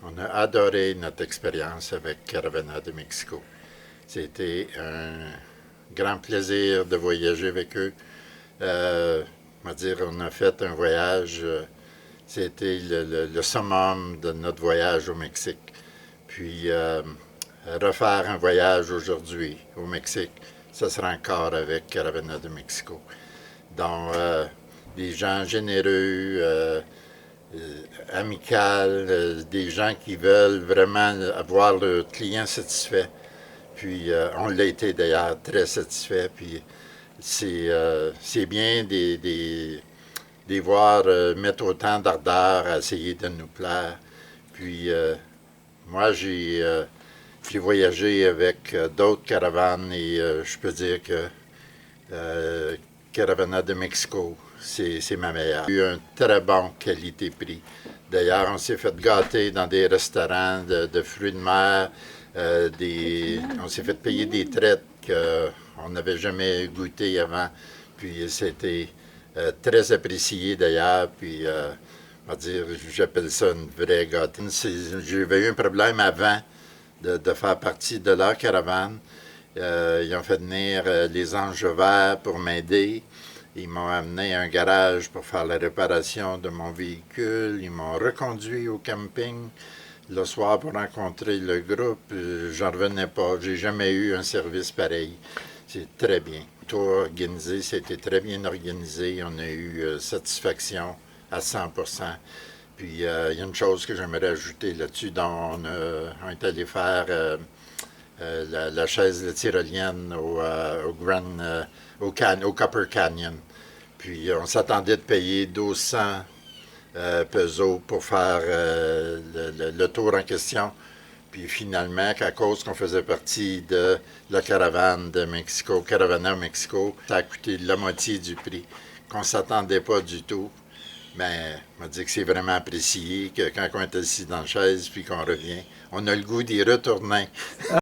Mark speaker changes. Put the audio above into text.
Speaker 1: On a adoré notre expérience avec Caravana de Mexico. C'était un grand plaisir de voyager avec eux. On a fait un voyage, c'était le summum de notre voyage au Mexique. Puis refaire un voyage aujourd'hui au Mexique, ça sera encore avec Caravana de Mexico. Donc, des gens généreux, amicales, des gens qui veulent vraiment avoir le client satisfait. Puis on l'a été d'ailleurs très satisfait. Puis c'est bien de voir mettre autant d'ardeur à essayer de nous plaire. Puis moi, j'ai voyagé avec d'autres caravanes et je peux dire que euh, Caravana de Mexico, c'est ma meilleure. J'ai eu un très bon qualité-prix. D'ailleurs, on s'est fait gâter dans des restaurants de fruits de mer. On s'est fait payer des traites qu'on n'avait jamais goûtées avant. Puis c'était très apprécié d'ailleurs. Puis, j'appelle ça une vraie gâterie. J'avais eu un problème avant de faire partie de leur caravane. Ils ont fait venir les Anges Verts pour m'aider. Ils m'ont amené à un garage pour faire la réparation de mon véhicule. Ils m'ont reconduit au camping le soir pour rencontrer le groupe. J'en revenais pas. J'ai jamais eu un service pareil. C'est très bien. Tout organisé, c'était très bien organisé. On a eu satisfaction à 100%. Puis il y a une chose que j'aimerais ajouter là-dessus. On est allé faire la chaise de tyrolienne au Copper Canyon. Puis on s'attendait de payer 1200 pesos pour faire le tour en question. Puis finalement, à cause qu'on faisait partie de la caravane de Mexico, Caravana Mexico, ça a coûté la moitié du prix, qu'on ne s'attendait pas du tout. Mais on m'a dit que c'est vraiment apprécié, que quand on est assis dans la chaise puis qu'on revient, on a le goût d'y retourner.